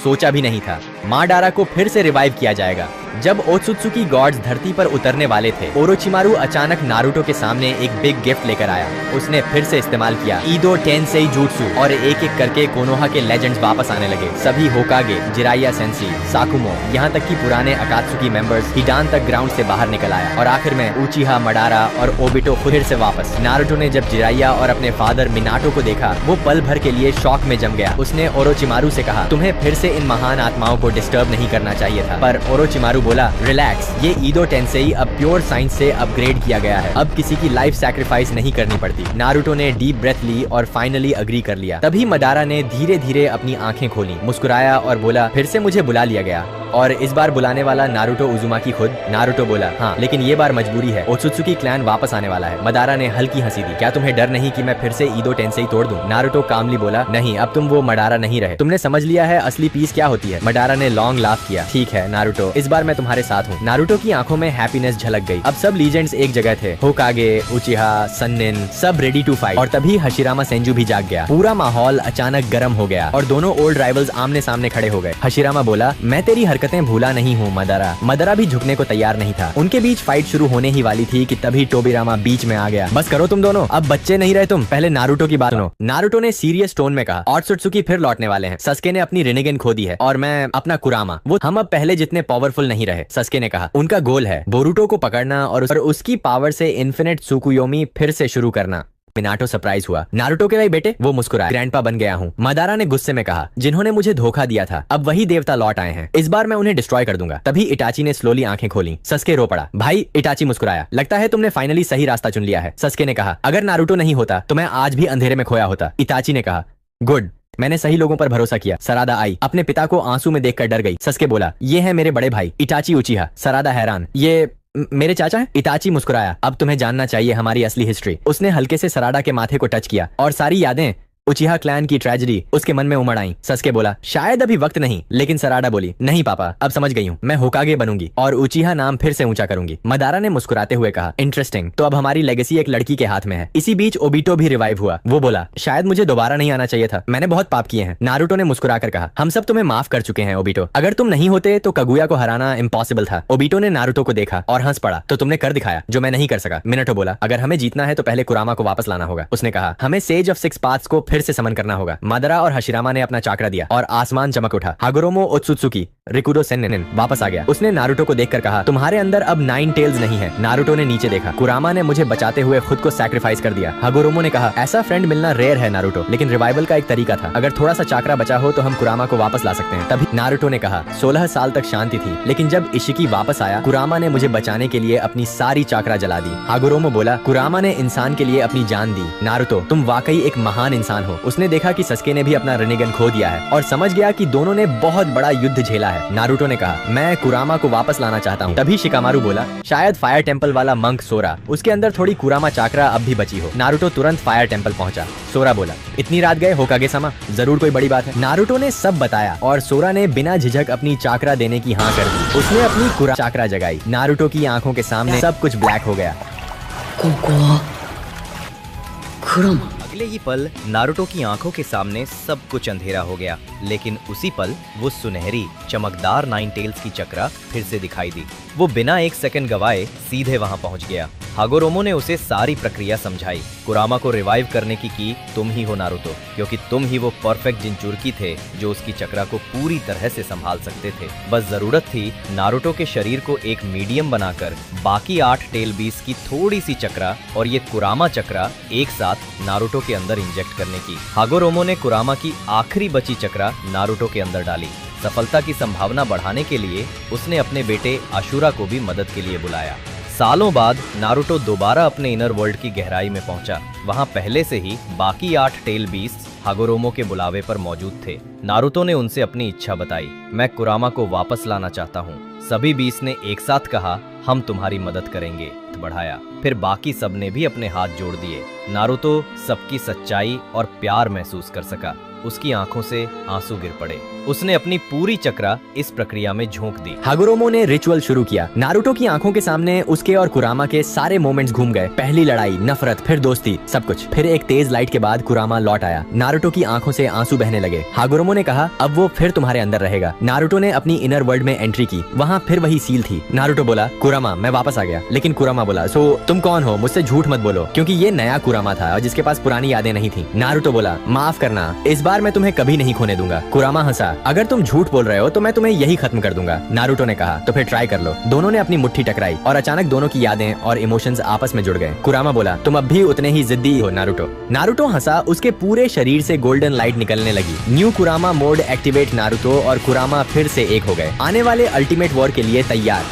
सोचा भी नहीं था। माडारा को फिर से रिवाइव किया जाएगा। जब ओत्सुत्सुकी गॉड्स धरती पर उतरने वाले थे, ओरोचिमारू अचानक नारुतो के सामने एक बिग गिफ्ट लेकर आया। उसने फिर से इस्तेमाल किया ईदो टेंसेई jutsu और एक एक करके कोनोहा के लेजेंड्स वापस आने लगे। सभी होकागे, जिराया सेंसी, साकुमो, यहाँ तक कि पुराने अकात्सुकी मेंबर्स हिडान तक ग्राउंड से बाहर निकल आया और आखिर में उचिहा, मडारा और ओबिटो फिर से वापस। नारुतो ने जब जिराया और अपने फादर मिनाटो को देखा, वो पल भर के लिए शॉक में जम गया। उसने ओरोचिमारू से कहा, तुम्हें फिर से इन महान आत्माओं को डिस्टर्ब नहीं करना चाहिए था। पर ओरोचिमारू बोला, रिलैक्स, ये ईदो टेंसेई अब प्योर साइंस से अपग्रेड किया गया है। अब किसी की लाइफ सैक्रिफाइस नहीं करनी पड़ती। नारुतो ने डीप ब्रेथ ली और फाइनली अग्री कर लिया। तभी मडारा ने धीरे धीरे अपनी आंखें खोली, मुस्कुराया और बोला, फिर से मुझे बुला लिया गया। और इस बार बुलाने वाला नारुतो उजुमाकी खुद। नारुतो बोला, हाँ, लेकिन ये बार मजबूरी है, ओत्सुत्सुकी क्लैन वापस आने वाला है। मडारा ने हल्की हंसी दी, क्या तुम्हें डर नहीं कि मैं फिर से ईदो टेंसेई तोड़ दूं? नारुतो कामली बोला, नहीं, अब तुम वो मडारा नहीं रहे। तुमने समझ लिया है असली पीस क्या होती है। मडारा ने लॉन्ग लाफ किया, ठीक है नारुतो, इस बार मैं तुम्हारे साथ हूँ। नारुतो की आंखों में हैप्पीनेस झलक गई। अब सब लीजेंड्स एक जगह थे, होकागे, उचिहा, सन्निन, सब रेडी टू फाइट। और तभी हशिरामा सेंजू भी जाग गया। पूरा माहौल अचानक गर्म हो गया और दोनों ओल्ड राइवल्स आमने सामने खड़े हो गए। हशिरामा बोला, मैं तेरी हरकतें भूला नहीं हूँ मडारा। मडारा भी झुकने को तैयार नहीं था। उनके बीच फाइट शुरू होने ही वाली थी कि तभी टोबिरामा बीच में आ गया। बस करो तुम दोनों, अब बच्चे नहीं रहे तुम, पहले नारुतो की बात सुनो। नारुतो ने सीरियस टोन में कहा, ओत्सुत्सुकी फिर लौटने वाले हैं। सस्के ने अपनी रिनेगन खो दी है और मैं अपना कुरामा, वो हम अब पहले जितने पावरफुल नहीं रहे। सस्के ने कहा, उनका गोल है बोरुतो को पकड़ना और उसकी पावर से इन्फिनिट सुकुयोमी फिर से शुरू करना। मिनाटो सरप्राइज हुआ, नारुतो के भाई बेटे, वो मुस्कुराया, ग्रैंडपा बन गया हूँ। मडारा ने गुस्से में कहा, जिन्होंने मुझे धोखा दिया था अब वही देवता लौट आए हैं, इस बार मैं उन्हें डिस्ट्रॉय कर दूंगा। तभी इटाची ने स्लोली आंखें खोली। सस्के रो पड़ा। भाई, इटाची मुस्कुराया, लगता है तुमने फाइनली सही रास्ता चुन लिया है। सस्के ने कहा, अगर नारुतो नहीं होता तो मैं आज भी अंधेरे में खोया होता। इटाची ने कहा, गुड, मैंने सही लोगों पर भरोसा किया। सरादा आई, अपने पिता को आंसू में देखकर डर गई। सस्के बोला, ये है मेरे बड़े भाई इटाची उचिहा। सरादा हैरान, ये मेरे चाचा हैं? इटाची मुस्कुराया, अब तुम्हें जानना चाहिए हमारी असली हिस्ट्री। उसने हल्के से सराडा के माथे को टच किया और सारी यादें, उचिहा क्लैन की ट्रेजेडी उसके मन में उमड़ आई। सस्के बोला, शायद अभी वक्त नहीं, लेकिन सराडा बोली, नहीं पापा, अब समझ गई हूँ, मैं होकागे बनूंगी और उचिहा नाम फिर से ऊंचा करूंगी। मडारा ने मुस्कुराते हुए कहा, इंटरेस्टिंग, तो अब हमारी लेगेसी एक लड़की के हाथ में है। इसी बीच ओबिटो भी रिवाइव हुआ। वो बोला, शायद मुझे दोबारा नहीं आना चाहिए था, मैंने बहुत पाप किए हैं। नारुतो ने मुस्कुराकर कहा, हम सब तुम्हें माफ कर चुके हैं ओबिटो, अगर तुम नहीं होते तो कगुया को हराना इम्पॉसिबल था। ओबिटो ने नारुतो को देखा और हंस पड़ा, तो तुमने कर दिखाया जो मैं नहीं कर सका। मिनाटो बोला, अगर हमें जीतना है तो पहले कुरामा को वापस लाना होगा। उसने कहा, हमें सेज ऑफ सिक्स पाथ्स को फिर से समन करना होगा। मडारा और हशिरामा ने अपना चाकरा दिया और आसमान चमक उठा। हागोरोमो ओत्सुत्सुकी रिकुडो सेन्निन वापस आ गया। उसने नारुतो को देखकर कहा, तुम्हारे अंदर अब 9 टेल्स नहीं है। नारुतो ने नीचे देखा, कुरामा ने मुझे बचाते हुए खुद को सैक्रिफाइस कर दिया। हागोरोमो ने कहा, ऐसा फ्रेंड मिलना रेयर है नारुतो, लेकिन रिवाइवल का एक तरीका था, अगर थोड़ा सा चाकरा बचा हो तो हम कुरामा को वापस ला सकते हैं। तभी नारुतो ने कहा, 16 साल तक शांति थी, लेकिन जब इशिकी वापस आया, कुरामा ने मुझे बचाने के लिए अपनी सारी चाकरा जला दी। हागोरोमो बोला, कुरामा ने इंसान के लिए अपनी जान दी। नारुतो, तुम वाकई एक महान इंसान हो। उसने देखा कि सस्के ने भी अपना रिनेगन खो दिया है और समझ गया कि दोनों ने बहुत बड़ा युद्ध झेला है। नारुतो ने कहा, मैं कुरामा को वापस लाना चाहता हूँ। तभी शिकामारू बोला, शायद फायर टेंपल वाला मंक सोरा, उसके अंदर थोड़ी कुरामा चाकरा अब भी बची हो। नारुतो तुरंत फायर टेंपल पहुंचा। सोरा बोला, इतनी रात गए होकागे समा, जरूर कोई बड़ी बात है। नारुतो ने सब बताया और सोरा ने बिना झिझक अपनी चाकरा देने की हाँ कर दी। उसने अपनी कुरामा चाकरा जगाई। नारुतो की आंखों के सामने सब कुछ ब्लैक हो गया। अगले ही पल नारुतो की आंखों के सामने सब कुछ अंधेरा हो गया, लेकिन उसी पल वो सुनहरी चमकदार 9 टेल्स की चक्रा फिर से दिखाई दी। वो बिना एक सेकंड गवाए सीधे वहां पहुंच गया। हागोरोमो ने उसे सारी प्रक्रिया समझाई। कुरामा को रिवाइव करने की तुम ही हो नारुतो, क्योंकि तुम ही वो परफेक्ट जिंचुर्की थे जो उसकी चक्रा को पूरी तरह से संभाल सकते थे। बस जरूरत थी नारुतो के शरीर को एक मीडियम बनाकर बाकी 8 टेल बीस्ट की थोड़ी सी चक्रा और ये कुरामा चक्रा एक साथ नारुतो के अंदर इंजेक्ट करने की। हागोरोमो ने कुरामा की आखिरी बची चक्रा नारुतो के अंदर डाली। सफलता की संभावना बढ़ाने के लिए उसने अपने बेटे आशुरा को भी मदद के लिए बुलाया। सालों बाद नारुतो दोबारा अपने इनर वर्ल्ड की गहराई में पहुंचा। वहां पहले से ही बाकी 8 टेल बीस्ट हागोरोमो के बुलावे पर मौजूद थे। नारुतो ने उनसे अपनी इच्छा बताई, मैं कुरामा को वापस लाना चाहता हूँ। सभी बीस्ट ने एक साथ कहा, हम तुम्हारी मदद करेंगे। बढ़ाया। फिर बाकी सब ने भी अपने हाथ जोड़ दिए। नारुतो सबकी सच्चाई और प्यार महसूस कर सका। उसकी आंखों से आंसू गिर पड़े। उसने अपनी पूरी चक्रा इस प्रक्रिया में झोंक दी। हागुरोमो ने रिचुअल शुरू किया। नारुतो की आंखों के सामने उसके और कुरामा के सारे मोमेंट्स घूम गए। पहली लड़ाई, नफरत, फिर दोस्ती, सब कुछ। फिर एक तेज लाइट के बाद कुरामा लौट आया। नारुतो की आंखों से आंसू बहने लगे। हागुरोमो ने कहा, अब वो फिर तुम्हारे अंदर रहेगा। नारुतो ने अपनी इनर वर्ल्ड में एंट्री की। वहाँ फिर वही सील थी। नारुतो बोला, कुरामा मैं वापस आ गया। लेकिन कुरामा बोला, सो तुम कौन हो? मुझसे झूठ मत बोलो, क्योंकि ये नया कुरामा था और जिसके पास पुरानी यादें नहीं थी। नारुतो बोला, माफ करना, इस बार मैं तुम्हें कभी नहीं खोने दूंगा। कुरामा हंसा, अगर तुम झूठ बोल रहे हो तो मैं तुम्हें यही खत्म कर दूंगा। नारुतो ने कहा, तो फिर ट्राई कर लो। दोनों ने अपनी मुट्ठी टकराई और अचानक दोनों की यादें और इमोशंस आपस में जुड़ गए। कुरामा बोला, तुम अब भी उतने ही जिद्दी हो नारुतो। नारुतो हंसा, उसके पूरे शरीर से गोल्डन लाइट निकलने लगी। न्यू कुरामा मोड एक्टिवेट। नारुतो और कुरामा फिर से एक हो गए, आने वाले अल्टीमेट वॉर के लिए तैयार।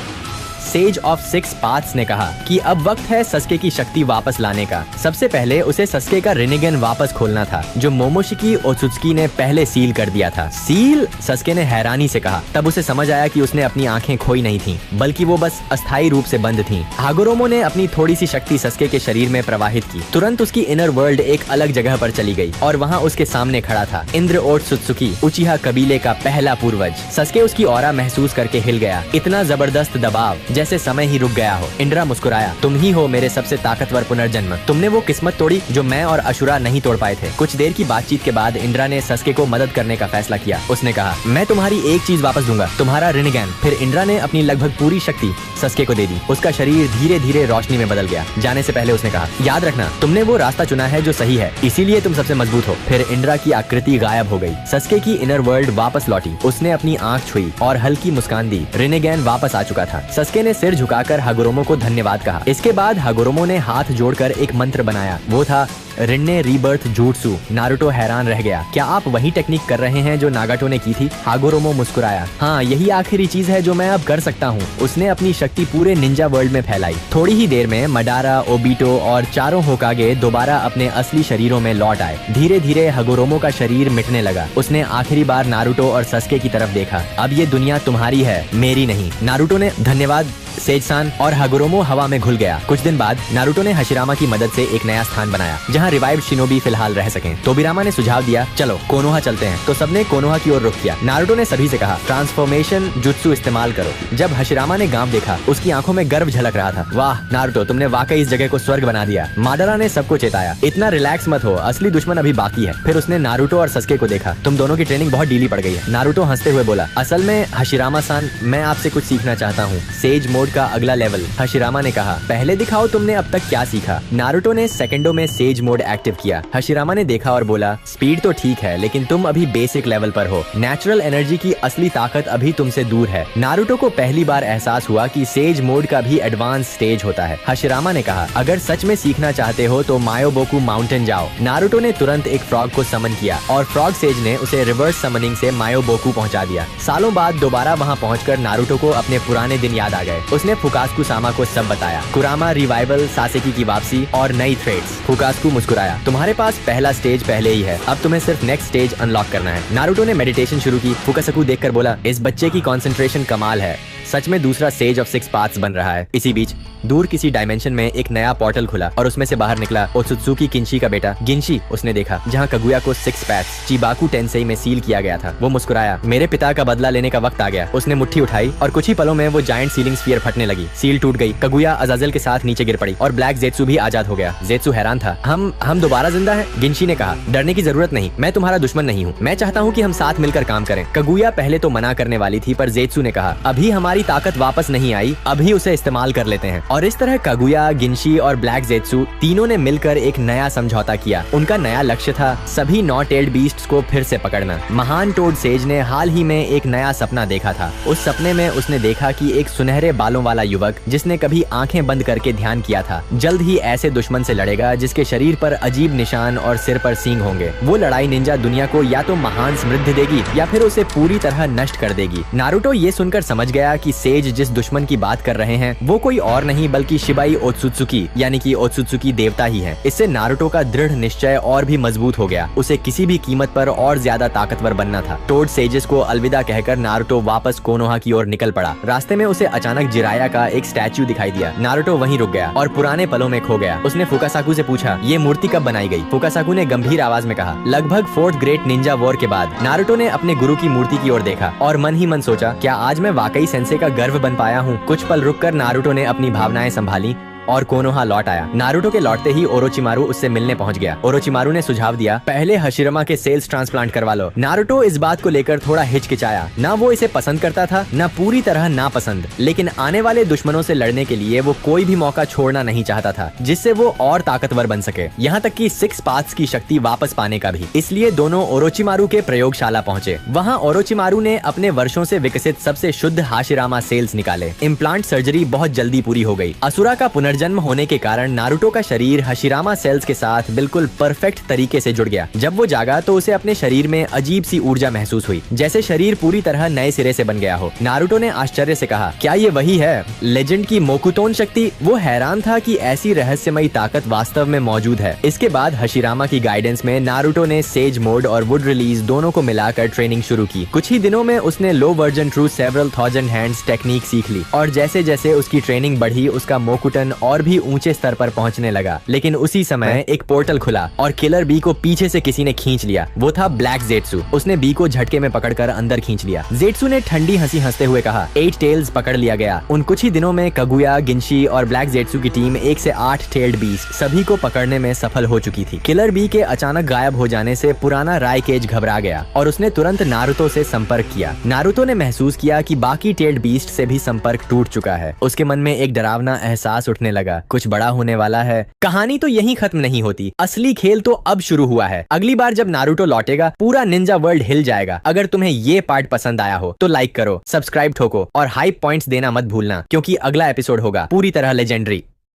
सेज ऑफ सिक्स पाथ्स ने कहा कि अब वक्त है सस्के की शक्ति वापस लाने का। सबसे पहले उसे सस्के का रिनिगन वापस खोलना था, जो मोमोशिकी ओत्सुत्सुकी ने पहले सील कर दिया था। सील? सस्के ने हैरानी से कहा। तब उसे समझ आया कि उसने अपनी आंखें खोई नहीं थीं, बल्कि वो बस अस्थायी रूप से बंद थीं। हागुरोमो ने अपनी थोड़ी सी शक्ति सस्के के शरीर में प्रवाहित की। तुरंत उसकी इनर वर्ल्ड एक अलग जगह पर चली गई और वहाँ उसके सामने खड़ा था इंद्र ओत्सुत्सुकी, उचिहा कबीले का पहला पूर्वज। सस्के उसकी ऑरा महसूस करके हिल गया। इतना जबरदस्त दबाव जैसे समय ही रुक गया हो। इंद्रा मुस्कुराया, तुम ही हो मेरे सबसे ताकतवर पुनर्जन्म। तुमने वो किस्मत तोड़ी जो मैं और अशुरा नहीं तोड़ पाए थे। कुछ देर की बातचीत के बाद इंद्रा ने सस्के को मदद करने का फैसला किया। उसने कहा, मैं तुम्हारी एक चीज वापस दूंगा, तुम्हारा रिनिगन। फिर इंद्रा ने अपनी लगभग पूरी शक्ति सस्के को दे दी। उसका शरीर धीरे धीरे रोशनी में बदल गया। जाने से पहले उसने कहा, याद रखना, तुमने वो रास्ता चुना है जो सही है, इसीलिए तुम सबसे मजबूत हो। फिर इंद्रा की आकृति गायब हो गई। सस्के की इनर वर्ल्ड वापस लौटी। उसने अपनी आंख छुई और हल्की मुस्कान दी। रिनिगन वापस आ चुका था। सस्के ने सिर झुकाकर हागुरोमो को धन्यवाद कहा। इसके बाद हागुरोमो ने हाथ जोड़कर एक मंत्र बनाया। वो था रिन्ने रीबर्थ जूट्सु। नारुतो हैरान रह गया। क्या आप वही टेक्निक कर रहे हैं जो नागाटो ने की थी? हागुरोमो मुस्कुराया। हाँ, यही आखिरी चीज है जो मैं अब कर सकता हूँ। उसने अपनी शक्ति पूरे निंजा वर्ल्ड में फैलाई। थोड़ी ही देर में मडारा, ओबिटो और चारों होकागे दोबारा अपने असली शरीरों में लौट आए। धीरे धीरे हागुरोमो का शरीर मिटने लगा। उसने आखिरी बार नारुतो और सस्के की तरफ देखा। अब ये दुनिया तुम्हारी है, मेरी नहीं। नारुतो ने धन्यवाद सेज-सान, और हागुरोमो हवा में घुल गया। कुछ दिन बाद नारुतो ने हशिरामा की मदद से एक नया स्थान बनाया जहां रिवाइव्ड शिनोबी फिलहाल रह सकें। तोबिरामा ने सुझाव दिया, चलो कोनोहा चलते हैं। तो सबने कोनोहा की ओर रुख किया। नारुतो ने सभी से कहा, ट्रांसफॉर्मेशन जुत्सु इस्तेमाल करो। जब हशिरामा ने गांव देखा, उसकी आंखों में गर्व झलक रहा था। वाह नारुतो, तुमने वाकई इस जगह को स्वर्ग बना दिया। माडारा ने सबको चेताया, इतना रिलैक्स मत हो, असली दुश्मन अभी बाकी है। फिर उसने नारुतो और सस्के को देखा। तुम दोनों की ट्रेनिंग बहुत ढीली पड़ गई है। नारुतो हंसते हुए बोला, असल में हशिरामा-सान, मैं आपसे कुछ सीखना चाहता हूँ, सेज मोड का अगला लेवल। हशिरामा ने कहा, पहले दिखाओ तुमने अब तक क्या सीखा। नारुतो ने सेकंडों में सेज मोड एक्टिव किया। हशिरामा ने देखा और बोला, स्पीड तो ठीक है, लेकिन तुम अभी बेसिक लेवल पर हो। नेचुरल एनर्जी की असली ताकत अभी तुमसे दूर है। नारुतो को पहली बार एहसास हुआ कि सेज मोड का भी एडवांस स्टेज होता है। हशिरामा ने कहा, अगर सच में सीखना चाहते हो तो मायोबोकू माउंटेन जाओ। नारुतो ने तुरंत एक फ्रॉग को समन किया और फ्रॉग सेज ने उसे रिवर्स समनिंग से मायोबोकू पहुंचा दिया। सालों बाद दोबारा वहां पहुंचकर नारुतो को अपने पुराने दिन याद आ गए। उसने फुकास्कु सामा को सब बताया, कुरामा रिवाइवल, सासेकी की वापसी और नई थ्रेड्स। फुकास्कु मुस्कुराया, तुम्हारे पास पहला स्टेज पहले ही है, अब तुम्हें सिर्फ नेक्स्ट स्टेज अनलॉक करना है। नारुतो ने मेडिटेशन शुरू की। फुकास्कु देखकर बोला, इस बच्चे की कंसंट्रेशन कमाल है, सच में दूसरा सेज ऑफ सिक्स पाथ्स बन रहा है। इसी बीच दूर किसी डायमेंशन में एक नया पोर्टल खुला और उसमें से बाहर निकला ओत्सुत्सुकी किंशी का बेटा गिंशी। उसने देखा जहाँ कगुया को सिक्स पैथ्स चिबाकू टेंसेई में सील किया गया था। वो मुस्कुराया, मेरे पिता का बदला लेने का वक्त आ गया। उसने मुट्ठी उठाई और कुछ ही पलों में वो जायंट सीलिंग स्फीयर फटने लगी। सील टूट गई। कगुया अजाजल के साथ नीचे गिर पड़ी और ब्लैक ज़ेत्सु भी आजाद हो गया। ज़ेत्सु हैरान था, हम दोबारा जिंदा हैं? गिंशी ने कहा, डरने की जरूरत नहीं, मैं तुम्हारा दुश्मन नहीं हूँ। मैं चाहता हूँ कि हम साथ मिलकर काम करें। कगुया पहले तो मना करने वाली थी, पर ज़ेत्सु ने कहा, अभी हमारी ताकत वापस नहीं आई, अभी उसे इस्तेमाल कर लेते हैं। और इस तरह कगुया, गिंशी और ब्लैक ज़ेत्सु तीनों ने मिलकर एक नया समझौता किया। उनका नया लक्ष्य था सभी नॉ टेल्ड बीस्ट्स को फिर से पकड़ना। महान टोड सेज ने हाल ही में एक नया सपना देखा था। उस सपने में उसने देखा कि एक सुनहरे बालों वाला युवक, जिसने कभी आंखें बंद करके ध्यान किया था, जल्द ही ऐसे दुश्मन से लड़ेगा जिसके शरीर पर अजीब निशान और सिर पर सींग होंगे। वो लड़ाई निंजा दुनिया को या तो महान समृद्धि देगी या फिर उसे पूरी तरह नष्ट कर देगी। नारुतो ये सुनकर समझ गया कि सेज जिस दुश्मन की बात कर रहे हैं वो कोई और नहीं बल्कि शिबाई ओत्सुत्सुकी यानी कि ओत्सुत्सुकी देवता ही है। इससे नारुतो का दृढ़ निश्चय और भी मजबूत हो गया। उसे किसी भी कीमत पर और ज्यादा ताकतवर बनना था। टोड सेजेस को अलविदा कहकर नारुतो वापस कोनोहा की ओर निकल पड़ा। रास्ते में उसे अचानक जिराया का एक स्टैच्यू दिखाई दिया। नारुतो वहीं रुक गया और पुराने पलों में खो गया। उसने फुकासाकु से पूछा, ये मूर्ति कब बनाई गई? फुकासाकु ने गंभीर आवाज में कहा, लगभग 4th ग्रेट निंजा वॉर के बाद। नारुतो ने अपने गुरु की मूर्ति की ओर देखा और मन ही मन सोचा, क्या आज मैं वाकई सेंसे का गर्व बन पाया हूँ? कुछ पल रुककर नारुतो ने अपनी भावनाएं संभाली और कोनोहा लौट आया। नारुतो के लौटते ही ओरोचिमारू उससे मिलने पहुंच गया। ओरोचिमारू ने सुझाव दिया, पहले हशिरमा के सेल्स ट्रांसप्लांट करवा लो। नारुतो इस बात को लेकर थोड़ा हिचकिचाया। ना वो इसे पसंद करता था, ना पूरी तरह नापसंद, लेकिन आने वाले दुश्मनों से लड़ने के लिए वो कोई भी मौका छोड़ना नहीं चाहता था जिससे वो और ताकतवर बन सके, यहाँ तक कि 6 पाथ्स की शक्ति वापस पाने का भी। इसलिए दोनों ओरोचिमारू के प्रयोगशाला पहुंचे। वहाँ ओरोचिमारू ने अपने वर्षों से विकसित सबसे शुद्ध हाशिरामा सेल्स निकाले। इम्प्लांट सर्जरी बहुत जल्दी पूरी हो गई। असुरा का जन्म होने के कारण नारुतो का शरीर हशिरामा सेल्स के साथ बिल्कुल परफेक्ट तरीके से जुड़ गया। जब वो जागा तो उसे अपने शरीर में अजीब सी ऊर्जा महसूस हुई, जैसे शरीर पूरी तरह नए सिरे से बन गया हो। नारुतो ने आश्चर्य से कहा, क्या ये वही है लेजेंड की मोकुतोन शक्ति? वो हैरान था कि ऐसी रहस्यमयी ताकत वास्तव में मौजूद है। इसके बाद हशिरामा की गाइडेंस में नारुतो ने सेज मोड और वुड रिलीज दोनों को मिलाकर ट्रेनिंग शुरू की। कुछ ही दिनों में उसने low version true several thousand hands technique सीख ली और जैसे जैसे उसकी ट्रेनिंग बढ़ी उसका मोकुटन और भी ऊंचे स्तर पर पहुंचने लगा। लेकिन उसी समय एक पोर्टल खुला और किलर बी को पीछे से किसी ने खींच लिया। वो था ब्लैक जेट्सू। उसने बी को झटके में पकड़कर अंदर खींच लिया। जेट्सू ने ठंडी हंसी हंसते हुए कहा, 8 टेल्स पकड़ लिया गया। उन कुछ ही दिनों में कगुया, गिंशी और ब्लैक जेट्सू की टीम 1 से 8 टेल्ड बीस्ट सभी को पकड़ने में सफल हो चुकी थी। किलर बी के अचानक गायब हो जाने से पुराना रायकेज घबरा गया और उसने तुरंत नारुतो से संपर्क किया। नारुतो ने महसूस किया कि बाकी टेल्ड बीस्ट से भी संपर्क टूट चुका है। उसके मन में एक डरावना एहसास उठने लगा, कुछ बड़ा होने वाला है। कहानी तो यहीं खत्म नहीं होती, असली खेल तो अब शुरू हुआ है। अगली बार जब नारुतो लौटेगा पूरा निंजा वर्ल्ड हिल जाएगा। अगर तुम्हें ये पार्ट पसंद आया हो तो लाइक करो, सब्सक्राइब ठोको और हाई पॉइंट्स देना मत भूलना, क्योंकि अगला एपिसोड होगा पूरी तरह लेजेंडरी।